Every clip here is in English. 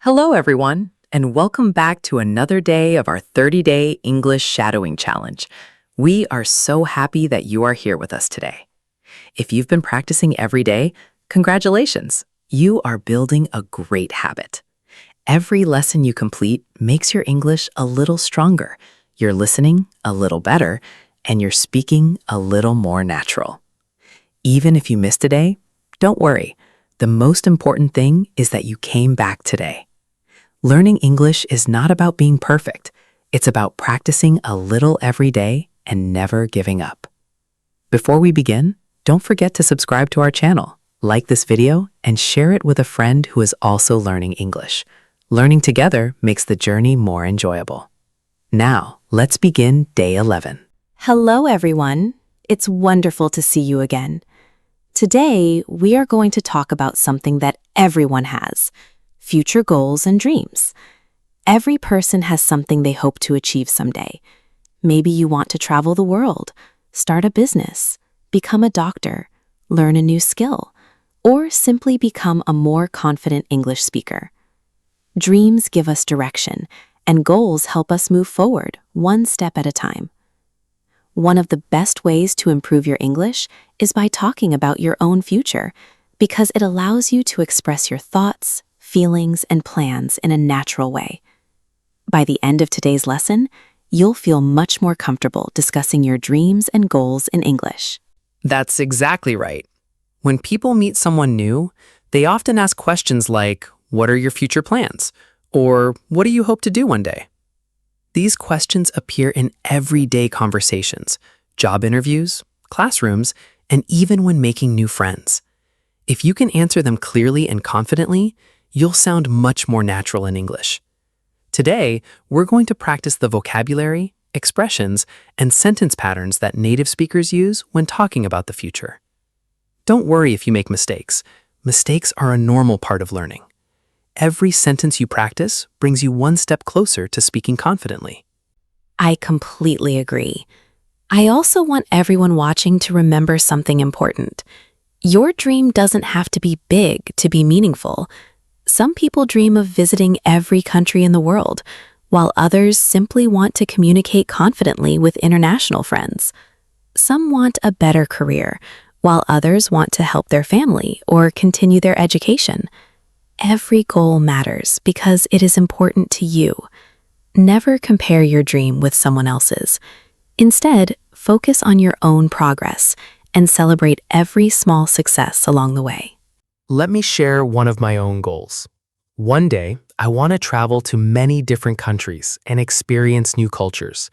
Hello, everyone, and welcome back to another day of our 30-day English Shadowing Challenge. We are so happy that you are here with us today. If you've been practicing every day, congratulations! You are building a great habit. Every lesson you complete makes your English a little stronger, your listening a little better, and your speaking a little more natural. Even if you missed a day, don't worry. The most important thing is that you came back today. Learning English is not about being perfect. It's about practicing a little every day and never giving up. Before we begin, don't forget to subscribe to our channel, like this video, and share it with a friend who is also learning English. Learning together makes the journey more enjoyable. Now, let's begin day 11. Hello, everyone. It's wonderful to see you again. Today, we are going to talk about something that everyone has: future goals and dreams. Every person has something they hope to achieve someday. Maybe you want to travel the world, start a business, become a doctor, learn a new skill, or simply become a more confident English speaker. Dreams give us direction, and goals help us move forward, one step at a time. One of the best ways to improve your English is by talking about your own future, because it allows you to express your thoughts, feelings, and plans in a natural way. By the end of today's lesson, you'll feel much more comfortable discussing your dreams and goals in English. That's exactly right. When people meet someone new, they often ask questions like, "What are your future plans?" or "What do you hope to do one day?" These questions appear in everyday conversations, job interviews, classrooms, and even when making new friends. If you can answer them clearly and confidently, you'll sound much more natural in English. Today, we're going to practice the vocabulary, expressions, and sentence patterns that native speakers use when talking about the future. Don't worry if you make mistakes. Mistakes are a normal part of learning. Every sentence you practice brings you one step closer to speaking confidently. I completely agree. I also want everyone watching to remember something important. Your dream doesn't have to be big to be meaningful. Some people dream of visiting every country in the world, while others simply want to communicate confidently with international friends. Some want a better career, while others want to help their family or continue their education. Every goal matters because it is important to you. Never compare your dream with someone else's. Instead, focus on your own progress and celebrate every small success along the way. Let me share one of my own goals. One day, I want to travel to many different countries and experience new cultures.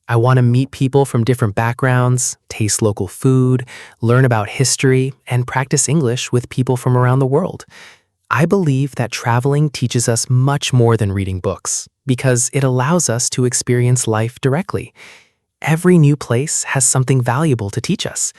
I want to meet people from different backgrounds, taste local food, learn about history, and practice English with people from around the world. I believe that traveling teaches us much more than reading books because it allows us to experience life directly. Every new place has something valuable to teach us.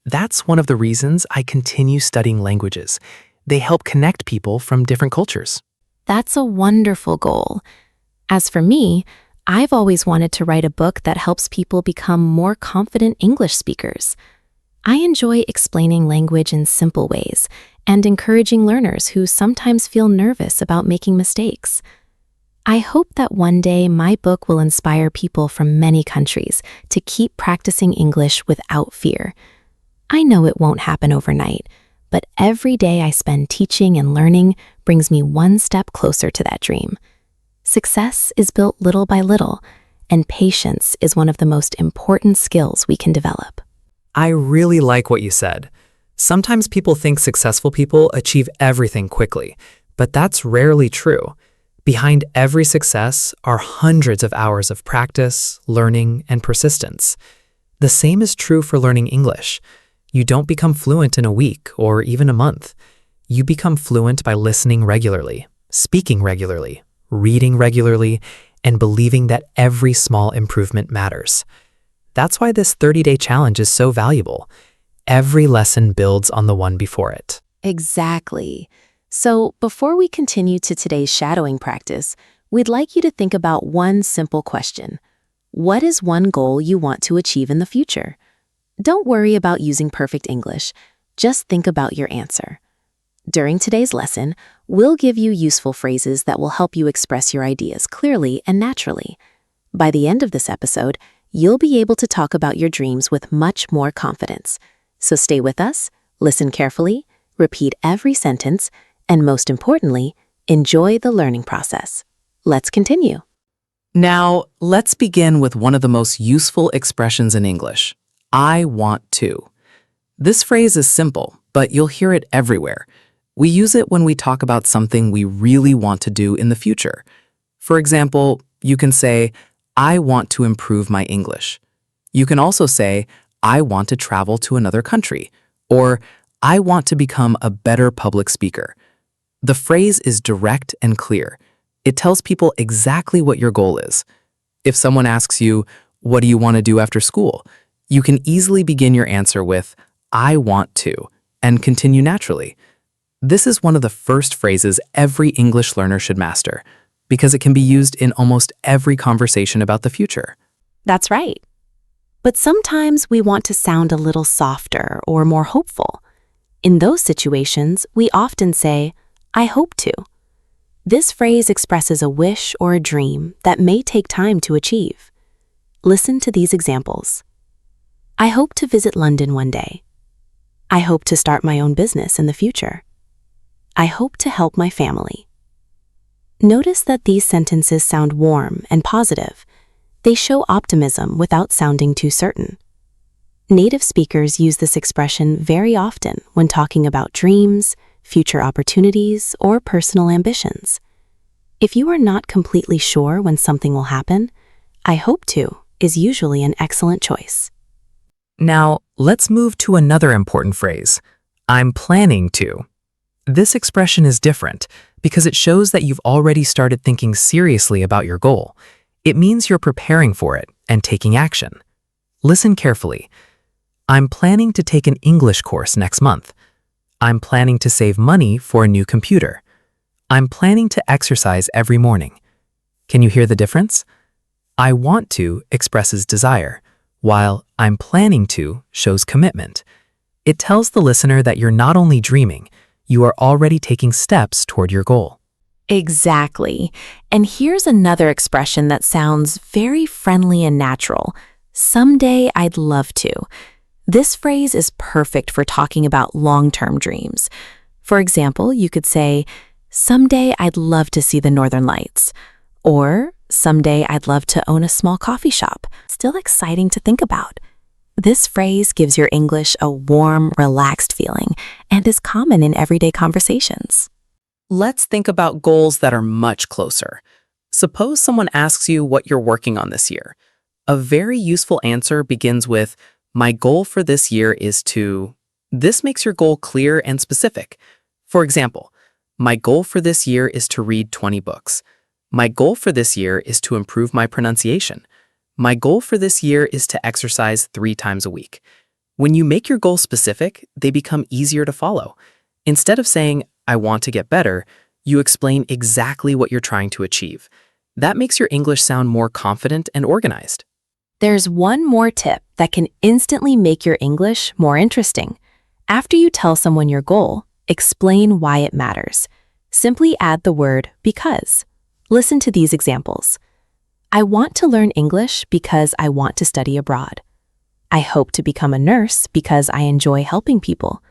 That's one of the reasons I continue studying languages. They help connect people from different cultures. That's a wonderful goal. As for me, I've always wanted to write a book that helps people become more confident English speakers. I enjoy explaining language in simple ways and encouraging learners who sometimes feel nervous about making mistakes. I hope that one day my book will inspire people from many countries to keep practicing English without fear. I know it won't happen overnight, but every day I spend teaching and learning brings me one step closer to that dream. Success is built little by little, and patience is one of the most important skills we can develop. I really like what you said. Sometimes people think successful people achieve everything quickly, but that's rarely true. Behind every success are hundreds of hours of practice, learning, and persistence. The same is true for learning English. You don't become fluent in a week or even a month. You become fluent by listening regularly, speaking regularly, reading regularly, and believing that every small improvement matters. That's why this 30-day challenge is so valuable. Every lesson builds on the one before it. Exactly. So before we continue to today's shadowing practice, we'd like you to think about one simple question. What is one goal you want to achieve in the future? Don't worry about using perfect English. Just think about your answer. During today's lesson, we'll give you useful phrases that will help you express your ideas clearly and naturally. By the end of this episode, you'll be able to talk about your dreams with much more confidence. So stay with us, listen carefully, repeat every sentence, and most importantly, enjoy the learning process. Let's continue. Now, let's begin with one of the most useful expressions in English. I want to. This phrase is simple, but you'll hear it everywhere. We use it when we talk about something we really want to do in the future. For example, you can say, I want to improve my English. You can also say, I want to travel to another country, or I want to become a better public speaker. The phrase is direct and clear. It tells people exactly what your goal is. If someone asks you, what do you want to do after school? You can easily begin your answer with, I want to, and continue naturally. This is one of the first phrases every English learner should master, because it can be used in almost every conversation about the future. That's right. But sometimes we want to sound a little softer or more hopeful. In those situations, we often say, I hope to. This phrase expresses a wish or a dream that may take time to achieve. Listen to these examples. I hope to visit London one day. I hope to start my own business in the future. I hope to help my family. Notice that these sentences sound warm and positive. They show optimism without sounding too certain. Native speakers use this expression very often when talking about dreams, future opportunities, or personal ambitions. If you are not completely sure when something will happen, I hope to is usually an excellent choice. Now, let's move to another important phrase, I'm planning to. This expression is different because it shows that you've already started thinking seriously about your goal. It means you're preparing for it and taking action. Listen carefully. I'm planning to take an English course next month. I'm planning to save money for a new computer. I'm planning to exercise every morning. Can you hear the difference? I want to expresses desire, while I'm planning to shows commitment. It tells the listener that you're not only dreaming, you are already taking steps toward your goal. Exactly. And here's another expression that sounds very friendly and natural. Someday I'd love to. This phrase is perfect for talking about long-term dreams. For example, you could say, someday I'd love to see the Northern Lights. Or, someday I'd love to own a small coffee shop. Still exciting to think about. This phrase gives your English a warm, relaxed feeling and is common in everyday conversations. Let's think about goals that are much closer. Suppose someone asks you what you're working on this year. A very useful answer begins with, my goal for this year is to... This makes your goal clear and specific. For example, my goal for this year is to read 20 books. My goal for this year is to improve my pronunciation. My goal for this year is to exercise 3 times a week. When you make your goals specific, they become easier to follow. Instead of saying, I want to get better, you explain exactly what you're trying to achieve. That makes your English sound more confident and organized. There's one more tip that can instantly make your English more interesting. After you tell someone your goal, explain why it matters. Simply add the word because. Listen to these examples. I want to learn English because I want to study abroad. I hope to become a nurse because I enjoy helping people.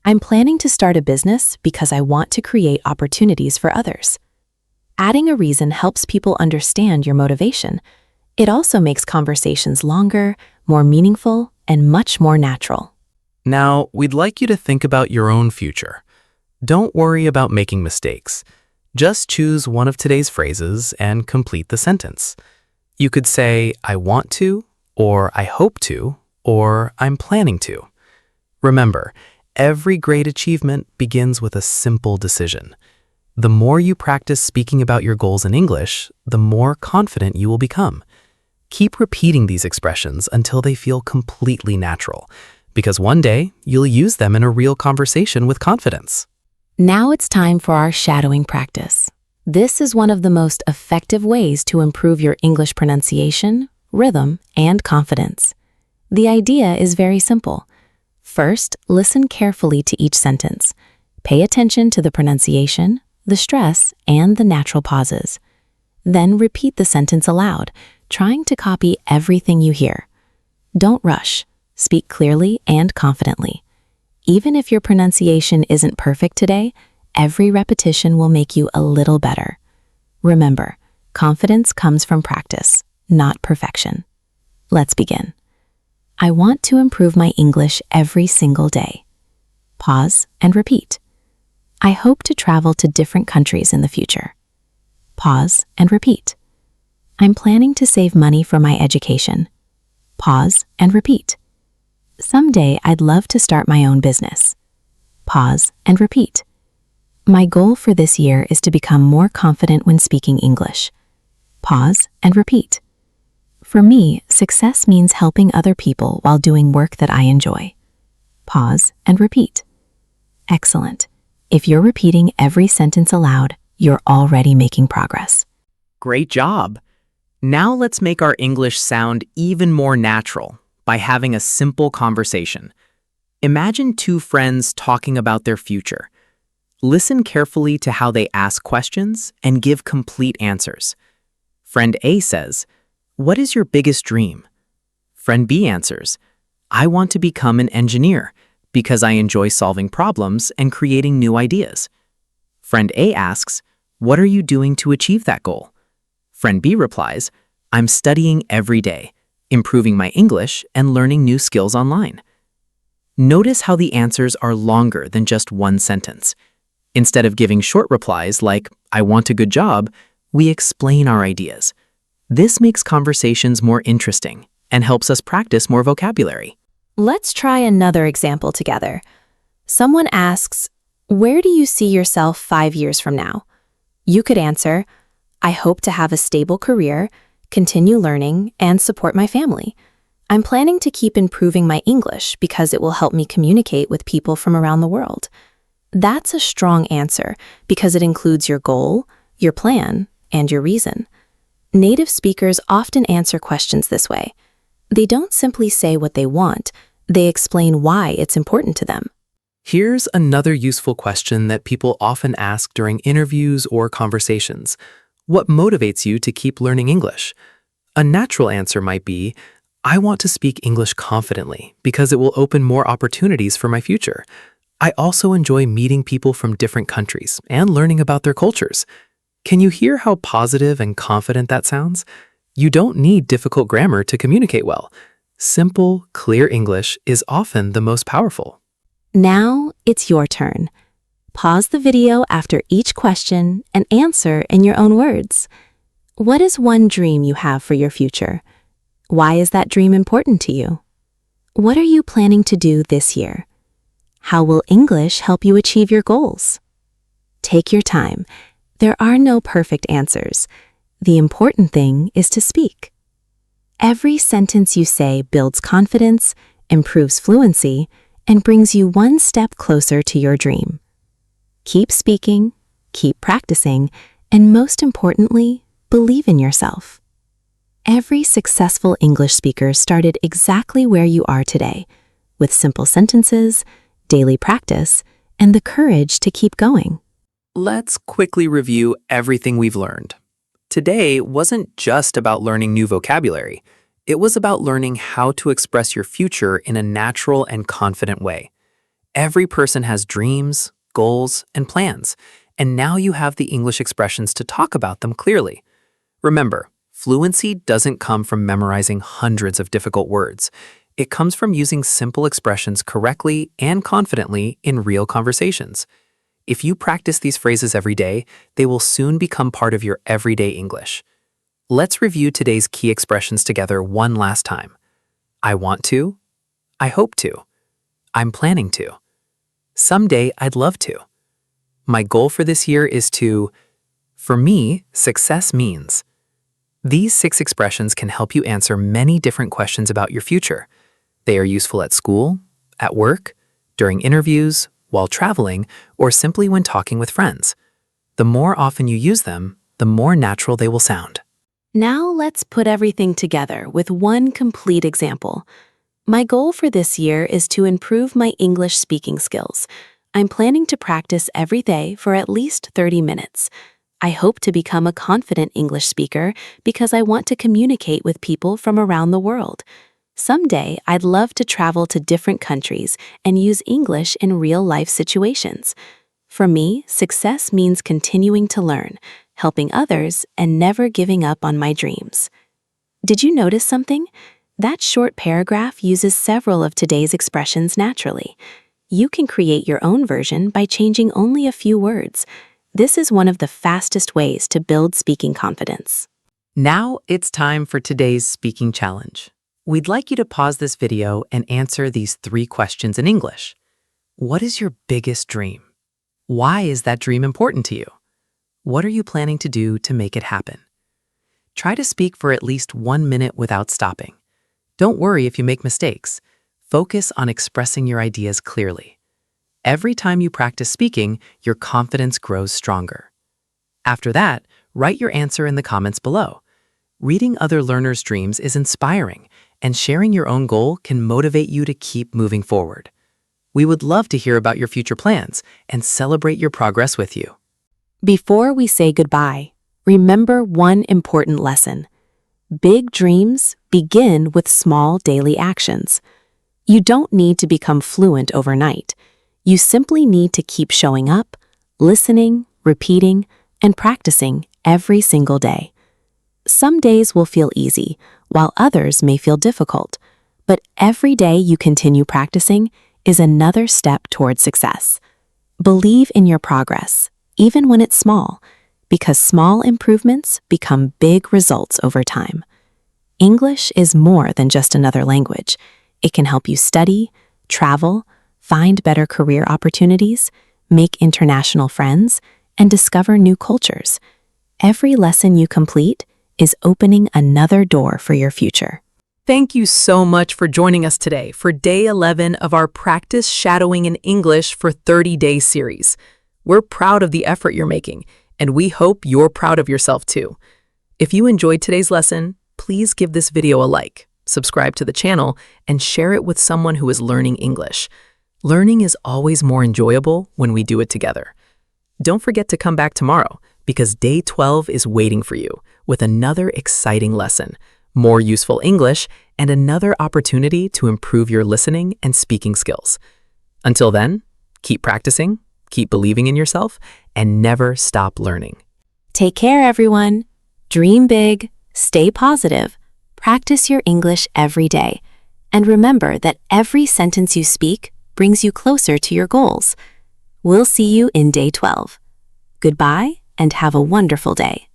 I'm planning to start a business because I want to create opportunities for others. Adding a reason helps people understand your motivation. It also makes conversations longer, more meaningful, and much more natural. Now, we'd like you to think about your own future. Don't worry about making mistakes. Just choose one of today's phrases and complete the sentence. You could say, I want to, or I hope to, or I'm planning to. Remember, every great achievement begins with a simple decision. The more you practice speaking about your goals in English, the more confident you will become. Keep repeating these expressions until they feel completely natural, because one day you'll use them in a real conversation with confidence. Now it's time for our shadowing practice. This is one of the most effective ways to improve your English pronunciation, rhythm, and confidence. The idea is very simple. First, listen carefully to each sentence. Pay attention to the pronunciation, the stress, and the natural pauses. Then repeat the sentence aloud, trying to copy everything you hear. Don't rush. Speak clearly and confidently. Even if your pronunciation isn't perfect today, every repetition will make you a little better. Remember, confidence comes from practice, not perfection. Let's begin. I want to improve my English every single day. Pause and repeat. I hope to travel to different countries in the future. Pause and repeat. I'm planning to save money for my education. Pause and repeat. Someday I'd love to start my own business. Pause and repeat. My goal for this year is to become more confident when speaking English. Pause and repeat. For me, success means helping other people while doing work that I enjoy. Pause and repeat. Excellent. If you're repeating every sentence aloud, you're already making progress. Great job! Now let's make our English sound even more natural by having a simple conversation. Imagine two friends talking about their future. Listen carefully to how they ask questions and give complete answers. Friend A says, "What is your biggest dream?" Friend B answers, "I want to become an engineer because I enjoy solving problems and creating new ideas." Friend A asks, "What are you doing to achieve that goal?" Friend B replies, "I'm studying every day, improving my English and learning new skills online." Notice how the answers are longer than just one sentence. Instead of giving short replies like, "I want a good job," we explain our ideas. This makes conversations more interesting and helps us practice more vocabulary. Let's try another example together. Someone asks, "Where do you see yourself 5 years from now?" You could answer, "I hope to have a stable career, continue learning, and support my family. I'm planning to keep improving my English because it will help me communicate with people from around the world." That's a strong answer because it includes your goal, your plan, and your reason. Native speakers often answer questions this way. They don't simply say what they want, they explain why it's important to them. Here's another useful question that people often ask during interviews or conversations. What motivates you to keep learning English? A natural answer might be, "I want to speak English confidently because it will open more opportunities for my future. I also enjoy meeting people from different countries and learning about their cultures." Can you hear how positive and confident that sounds? You don't need difficult grammar to communicate well. Simple, clear English is often the most powerful. Now it's your turn. Pause the video after each question and answer in your own words. What is one dream you have for your future? Why is that dream important to you? What are you planning to do this year? How will English help you achieve your goals? Take your time. There are no perfect answers. The important thing is to speak. Every sentence you say builds confidence, improves fluency, and brings you one step closer to your dream. Keep speaking, keep practicing, and most importantly, believe in yourself. Every successful English speaker started exactly where you are today, with simple sentences, daily practice, and the courage to keep going. Let's quickly review everything we've learned. Today wasn't just about learning new vocabulary. It was about learning how to express your future in a natural and confident way. Every person has dreams, goals, and plans, and now you have the English expressions to talk about them clearly. Remember, fluency doesn't come from memorizing hundreds of difficult words. It comes from using simple expressions correctly and confidently in real conversations. If you practice these phrases every day, they will soon become part of your everyday English. Let's review today's key expressions together one last time. I want to. I hope to. I'm planning to. Someday I'd love to. My goal for this year is to. For me, success means. These 6 expressions can help you answer many different questions about your future. They are useful at school, at work, during interviews, while traveling, or simply when talking with friends. The more often you use them, the more natural they will sound. Now let's put everything together with one complete example. My goal for this year is to improve my English speaking skills. I'm planning to practice every day for at least 30 minutes. I hope to become a confident English speaker because I want to communicate with people from around the world. Someday, I'd love to travel to different countries and use English in real-life situations. For me, success means continuing to learn, helping others, and never giving up on my dreams. Did you notice something? That short paragraph uses several of today's expressions naturally. You can create your own version by changing only a few words. This is one of the fastest ways to build speaking confidence. Now it's time for today's speaking challenge. We'd like you to pause this video and answer these 3 questions in English. What is your biggest dream? Why is that dream important to you? What are you planning to do to make it happen? Try to speak for at least 1 minute without stopping. Don't worry if you make mistakes. Focus on expressing your ideas clearly. Every time you practice speaking, your confidence grows stronger. After that, write your answer in the comments below. Reading other learners' dreams is inspiring, and sharing your own goal can motivate you to keep moving forward. We would love to hear about your future plans and celebrate your progress with you. Before we say goodbye, remember one important lesson. Big dreams begin with small daily actions. You don't need to become fluent overnight. You simply need to keep showing up, listening, repeating, and practicing every single day. Some days will feel easy, while others may feel difficult, but every day you continue practicing is another step toward success. Believe in your progress, even when it's small, because small improvements become big results over time. English is more than just another language. It can help you study, travel, find better career opportunities, make international friends, and discover new cultures. Every lesson you complete is opening another door for your future. Thank you so much for joining us today for day 11 of our Practice Shadowing in English for 30-Day series. We're proud of the effort you're making, and we hope you're proud of yourself too. If you enjoyed today's lesson, please give this video a like, subscribe to the channel, and share it with someone who is learning English. Learning is always more enjoyable when we do it together. Don't forget to come back tomorrow, because day 12 is waiting for you with another exciting lesson, more useful English, and another opportunity to improve your listening and speaking skills. Until then, keep practicing, keep believing in yourself, and never stop learning. Take care, everyone. Dream big, stay positive, practice your English every day, and remember that every sentence you speak brings you closer to your goals. We'll see you in day 12. Goodbye, and have a wonderful day.